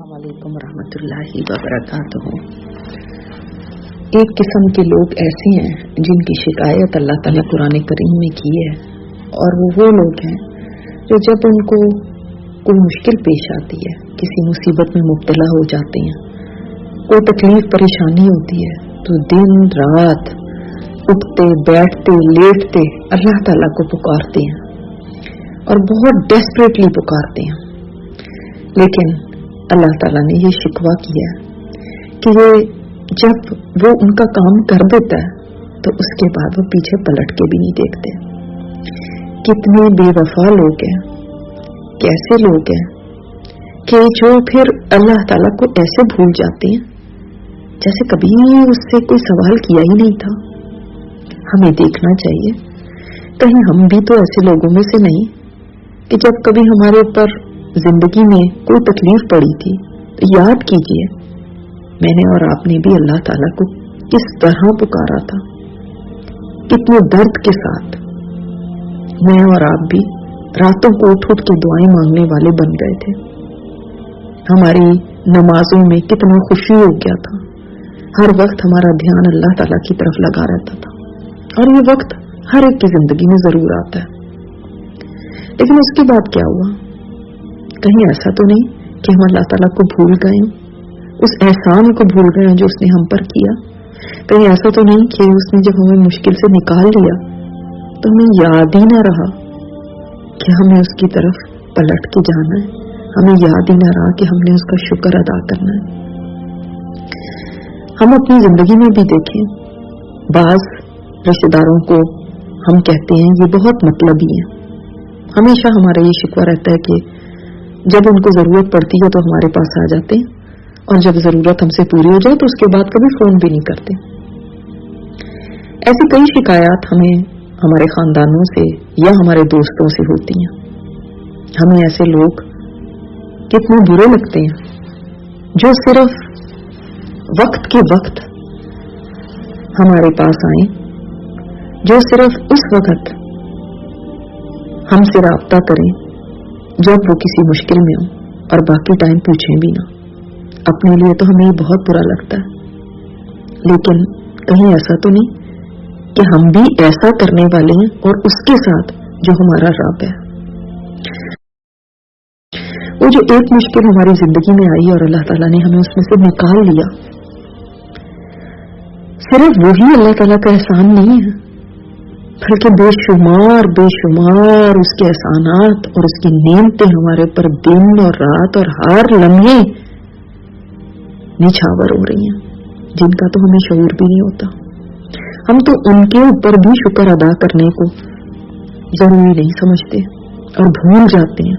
अस्सलाम वालेकुम रहमतुल्लाहि व बरकातुहू। एक किस्म के लोग ऐसे हैं जिनकी शिकायत अल्लाह ताला कुरान करीम में की है, और वो लोग हैं जो जब उनको कोई मुश्किल पेश आती है, किसी मुसीबत में मुब्तला हो जाते हैं, कोई तकलीफ परेशानी होती है, तो दिन रात उठते बैठते लेटते अल्लाह ताला को पुकारते हैं और बहुत डेस्परेटली पुकारते हैं। लेकिन अल्लाह ताला ने ये शिकवा किया कि ये जब वो उनका काम कर देता है तो उसके बाद वो पीछे पलट के भी नहीं देखते। कितने बेवफा लोग हैं, कैसे लोग हैं कि जो फिर अल्लाह ताला को ऐसे भूल जाते हैं जैसे कभी उससे कोई सवाल किया ही नहीं था। हमें देखना चाहिए कहीं हम भी तो ऐसे लोगों में से नहीं कि जब कभी हमारे ऊपर जिंदगी में कोई तकलीफ पड़ी थी तो याद कीजिए मैंने और आपने भी अल्लाह ताला को किस तरह पुकारा था, कितने दर्द के साथ। मैं और आप भी रातों को उठ उठ के दुआएं मांगने वाले बन गए थे। हमारी नमाजों में कितना खुशी हो गया था, हर वक्त हमारा ध्यान अल्लाह ताला की तरफ लगा रहता था, और ये वक्त हर एक की जिंदगी में जरूर आता है। लेकिन उसके बाद क्या हुआ? कहीं ऐसा तो नहीं कि हम अल्लाह ताला को भूल गए, उस एहसान को भूल गए जो उसने हम पर किया? कहीं ऐसा तो नहीं कि उसने जब हमें मुश्किल से निकाल लिया तो हमें याद ही ना रहा कि हमें उसकी तरफ पलट के जाना है, हमें याद ही ना रहा कि हमने उसका शुक्र अदा करना है। हम अपनी जिंदगी में भी देखें, बाज रिश्तेदारों को हम कहते हैं ये बहुत मतलबी है। हमेशा हमारा ये शिकवा रहता है कि जब उनको जरूरत पड़ती है तो हमारे पास आ जाते हैं, और जब जरूरत हमसे पूरी हो जाए तो उसके बाद कभी फोन भी नहीं करते। ऐसी कई शिकायत हमें हमारे खानदानों से या हमारे दोस्तों से होती हैं। हमें ऐसे लोग कितने बुरे लगते हैं जो सिर्फ वक्त के वक्त हमारे पास आए, जो सिर्फ उस वक्त हमसे राब्ता करें जब वो किसी मुश्किल में हो, और बाकी टाइम पूछें भी ना। अपने लिए तो हमें बहुत बुरा लगता है, लेकिन कहीं ऐसा तो नहीं कि हम भी ऐसा करने वाले हैं और उसके साथ जो हमारा रब है। वो जो एक मुश्किल हमारी जिंदगी में आई और अल्लाह ताला ने हमें उसमें से निकाल लिया, सिर्फ वही अल्लाह ताला का एहसान नहीं है, बल्कि बेशुमार बेशुमार उसके एहसानात और उसकी नेमतें हमारे ऊपर दिन और रात और हर लम्हे निछावर हो रही हैं, जिनका तो हमें शऊर भी नहीं होता। हम तो उनके ऊपर भी शुक्र अदा करने को जरूरी नहीं समझते और भूल जाते हैं।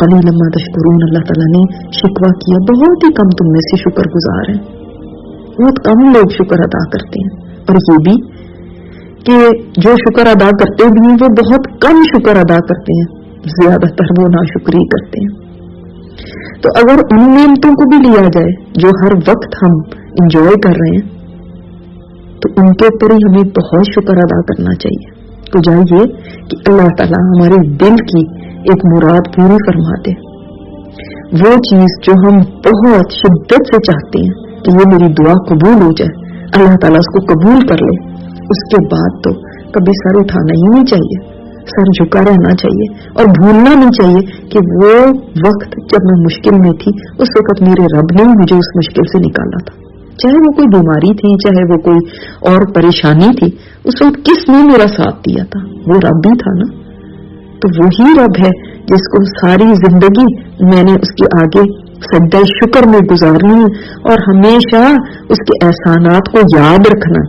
कलीलम्मा तशकुरून, अल्लाह ताला ने शिकवा किया, बहुत ही कम तुम में से शुक्रगुजार हैं, बहुत कम लोग शुक्र अदा करते हैं। और ये भी कि जो शुक्र अदा करते भी हैं वो बहुत कम शुक्र अदा करते हैं, ज्यादातर वो नाशुक्री करते हैं। तो अगर उन नेमतों को भी लिया जाए जो हर वक्त हम इंजॉय कर रहे हैं, तो उनके ऊपर ही हमें बहुत शुक्र अदा करना चाहिए। तो जाइए कि अल्लाह ताला हमारे दिल की एक मुराद पूरी फरमा दे, वो चीज जो हम बहुत शिद्दत से चाहते हैं कि ये मेरी दुआ कबूल हो जाए, अल्लाह ताला उसको कबूल कर ले। उसके बाद तो कभी सर उठाना ही नहीं चाहिए, सर झुका रहना चाहिए और भूलना नहीं चाहिए कि वो वक्त जब मैं मुश्किल में थी उस वक्त मेरे रब ने मुझे उस मुश्किल से निकाला था। चाहे वो कोई बीमारी थी, चाहे वो कोई और परेशानी थी, उस वक्त किसने मेरा साथ दिया था? वो रब ही था ना। तो वही रब है जिसको सारी जिंदगी मैंने उसके आगे सज्जा शुक्र में गुजारनी और हमेशा उसके एहसानात को याद रखना,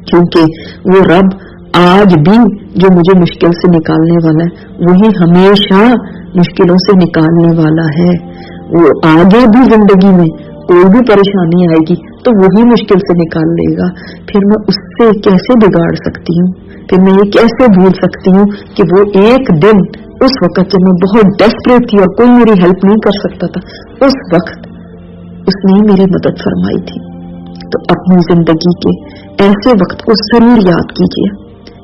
क्योंकि वो रब आज भी जो मुझे मुश्किल से निकालने वाला है वही हमेशा मुश्किलों से निकालने वाला है। वो आगे भी जिंदगी में कोई भी परेशानी आएगी तो वही मुश्किल से निकाल लेगा। फिर मैं उससे कैसे बिगाड़ सकती हूँ? फिर मैं ये कैसे भूल सकती हूँ कि वो एक दिन उस वक्त जब मैं बहुत डेस्परेट थी और कोई मेरी हेल्प नहीं कर सकता था, उस वक्त उसने मेरी मदद फरमाई थी। तो अपनी जिंदगी के ऐसे वक्त को जरूर याद कीजिए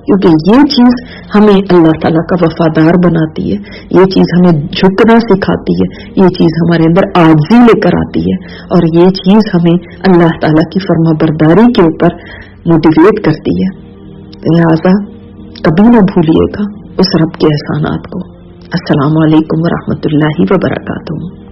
کیونکہ یہ چیز ہمیں اللہ تعالیٰ کا وفادار بناتی ہے، یہ چیز ہمیں جھکنا سکھاتی ہے، یہ چیز ہمارے اندر عاجزی لے کر آتی ہے، اور یہ چیز ہمیں اللہ تعالیٰ کی فرما برداری کے اوپر موٹیویٹ کرتی ہے۔ لہذا کبھی نہ بھولیے گا اس رب کے احسانات کو۔ السلام علیکم ورحمۃ اللہ وبرکاتہ۔